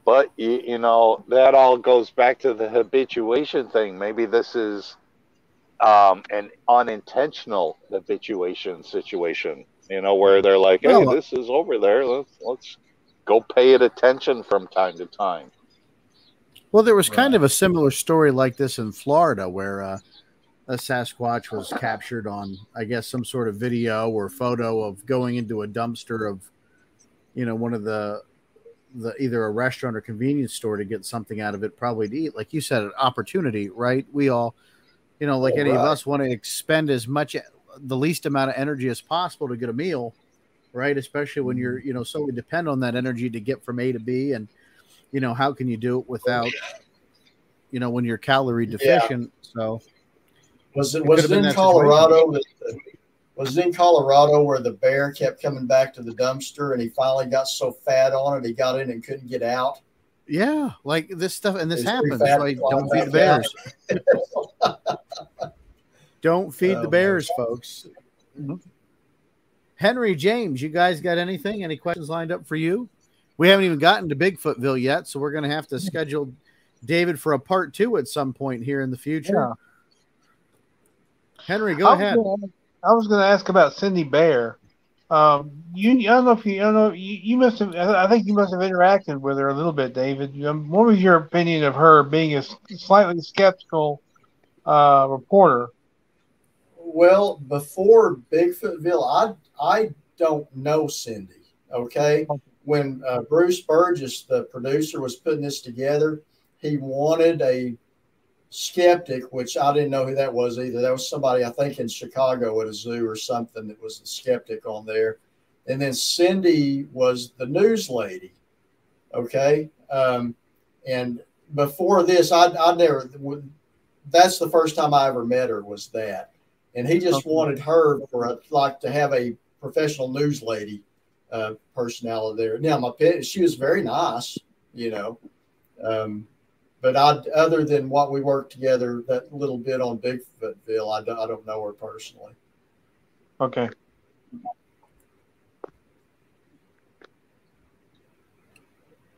But, that all goes back to the habituation thing. Maybe this is an unintentional habituation situation, where they're like, hey, this is over there. Let's go pay it attention from time to time. Well, there was kind of a similar story like this in Florida where a Sasquatch was captured on, I guess, some sort of video or photo of going into a dumpster of, one of the either a restaurant or convenience store to get something out of it, probably to eat. Like you said, an opportunity, right? We all, like any of us want to expend the least amount of energy as possible to get a meal, right? Especially when you're, so we depend on that energy to get from A to B. And, how can you do it without, when you're calorie deficient? So was it in Colorado? Was it in Colorado where the bear kept coming back to the dumpster and he finally got so fat on it, he got in and couldn't get out? Yeah, like this stuff, and this happens. Like, don't feed the bears. Don't feed the bears, folks. Mm-hmm. Henry, James, you guys got anything? Any questions lined up for you? We haven't even gotten to Bigfootville yet, so we're going to have to schedule David for a part 2 at some point here in the future. Yeah. Henry, go ahead. I was going to ask about Cindy Bear. I don't know if you must have. I think you must have interacted with her a little bit, David. What was your opinion of her being a slightly skeptical reporter? Well, before Bigfootville, I don't know Cindy. Okay, when Bruce Burgess, the producer, was putting this together, he wanted a skeptic, which I didn't know who that was either. That was somebody, I think, in Chicago at a zoo or something that was a skeptic on there. And then Cindy was the news lady. Okay. And before this, I never, that's the first time I ever met her, was that. And he just wanted her to have a professional news lady personality there. Now, she was very nice, but other than what we worked together that little bit on Bigfootville, I don't know her personally. Okay.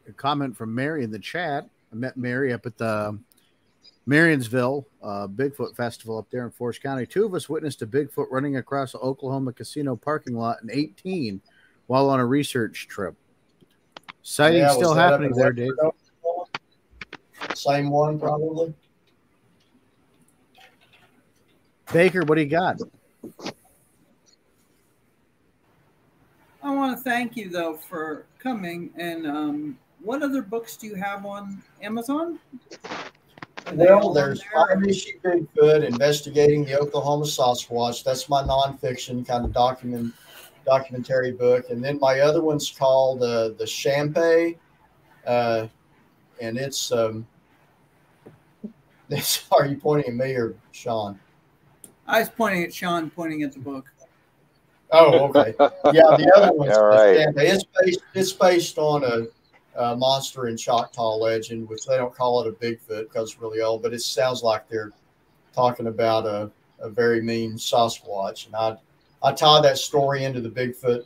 A comment from Mary in the chat. I met Mary up at the Marionsville Bigfoot Festival up there in Forest County. 2 of us witnessed a Bigfoot running across the Oklahoma casino parking lot in 2018 while on a research trip. Sighting still happening there, Dave. Same one, probably. Baker, what do you got? I want to thank you, though, for coming. And what other books do you have on Amazon? Well, there's Kiamichi Bigfoot, Investigating the Oklahoma Sasquatch. That's my nonfiction kind of documentary book. And then my other one's called The Champay. And it's are you pointing at me or Sean? I was pointing at Sean, pointing at the book. Oh, okay. Yeah, the other one's right. It's based on a monster in Choctaw legend, which they don't call it a Bigfoot because it's really old, but it sounds like they're talking about a very mean Sasquatch. And I tie that story into the Bigfoot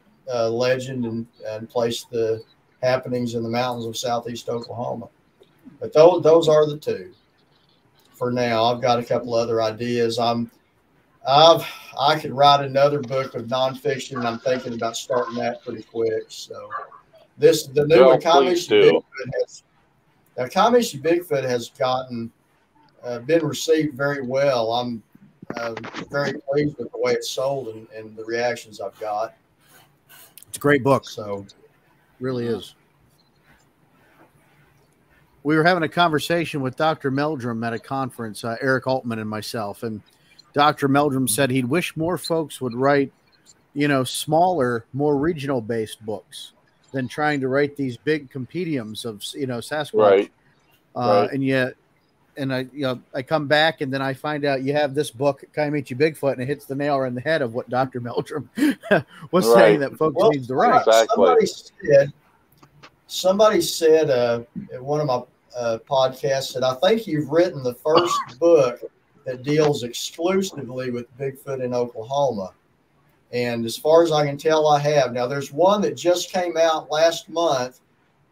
legend and place the happenings in the mountains of southeast Oklahoma. But those are the 2 for now. I've got a couple other ideas. I could write another book of nonfiction, and I'm thinking about starting that pretty quick. So the new Kiamichi Bigfoot has been received very well. I'm very pleased with the way it's sold and the reactions I've got. It's a great book. So really is. We were having a conversation with Dr. Meldrum at a conference, Eric Altman and myself, and Dr. Meldrum said he'd wish more folks would write, smaller, more regional-based books than trying to write these big compendiums of, Sasquatch. Right. And I come back and then I find out you have this book, Kiamichi Bigfoot, and it hits the nail right in the head of what Dr. Meldrum was saying that folks need to write. Exactly. Somebody said at one of my podcasts that I think you've written the first book that deals exclusively with Bigfoot in Oklahoma. And as far as I can tell, I have. Now, there's one that just came out last month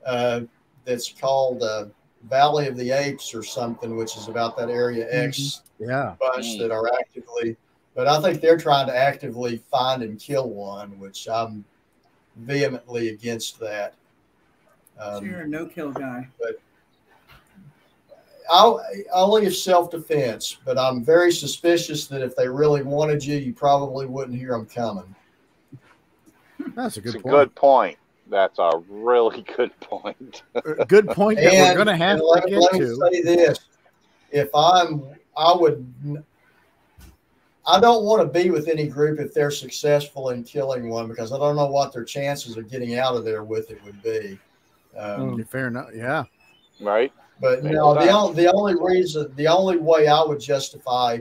that's called Valley of the Apes or something, which is about that Area X bunch that are actively, but I think they're trying to actively find and kill one, which I'm vehemently against that. So you're a no-kill guy. But I'll only have self-defense, but I'm very suspicious that if they really wanted you, you probably wouldn't hear them coming. That's a good point. Good point. That's a really good point. Good point that we're going to have to get let to. me say this. I don't want to be with any group if they're successful in killing one, because I don't know what their chances of getting out of there with it would be. Fair enough. Yeah. Right. But no, the only way I would justify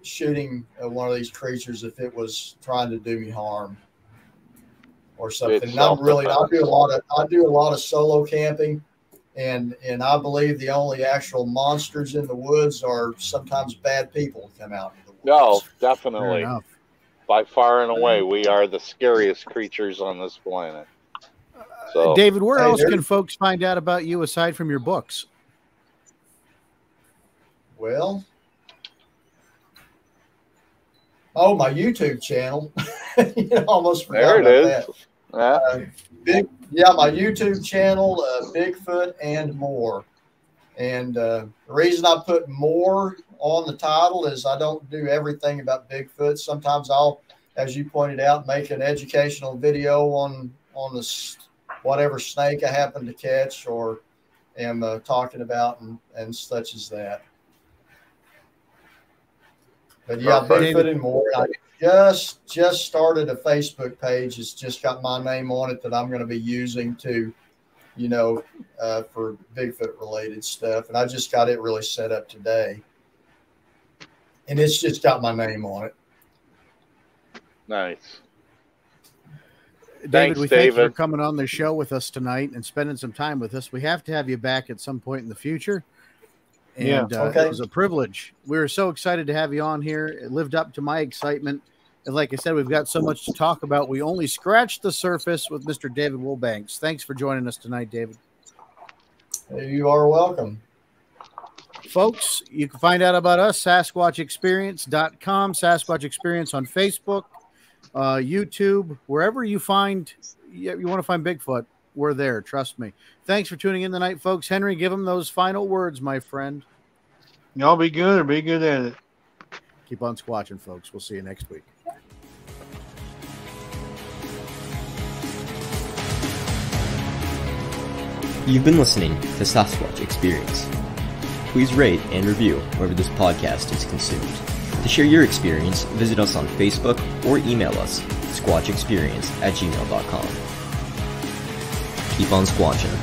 shooting one of these creatures if it was trying to do me harm or something. And I do a lot of solo camping, and I believe the only actual monsters in the woods are sometimes bad people who come out in the woods. No, definitely. By far and away, we are the scariest creatures on this planet. So, David, where else can folks find out about you aside from your books? Well, my YouTube channel. Almost forgot about that. My YouTube channel, Bigfoot and More. And the reason I put more on the title is I don't do everything about Bigfoot. Sometimes I'll, as you pointed out, make an educational video on the whatever snake I happen to catch or am talking about and such as that. But yeah, Bigfoot and More. I just started a Facebook page. It's just got my name on it that I'm going to be using to, for Bigfoot related stuff. And I just got it really set up today. And it's just got my name on it. Nice. David, thank you for coming on the show with us tonight and spending some time with us. We have to have you back at some point in the future. And it was a privilege. We were so excited to have you on here. It lived up to my excitement. And like I said, we've got so much to talk about. We only scratched the surface with Mr. David Wilbanks. Thanks for joining us tonight, David. You are welcome. Folks, you can find out about us, SasquatchExperience.com, Sasquatch Experience on Facebook, YouTube, wherever you want to find Bigfoot, we're there. Trust me. Thanks for tuning in tonight, folks. Henry, give them those final words, my friend. Y'all be good or be good at it. Keep on squatching, folks. We'll see you next week. You've been listening to Sasquatch Experience. Please rate and review wherever this podcast is consumed. To share your experience, visit us on Facebook or email us, squatchexperience@gmail.com. Keep on squatching.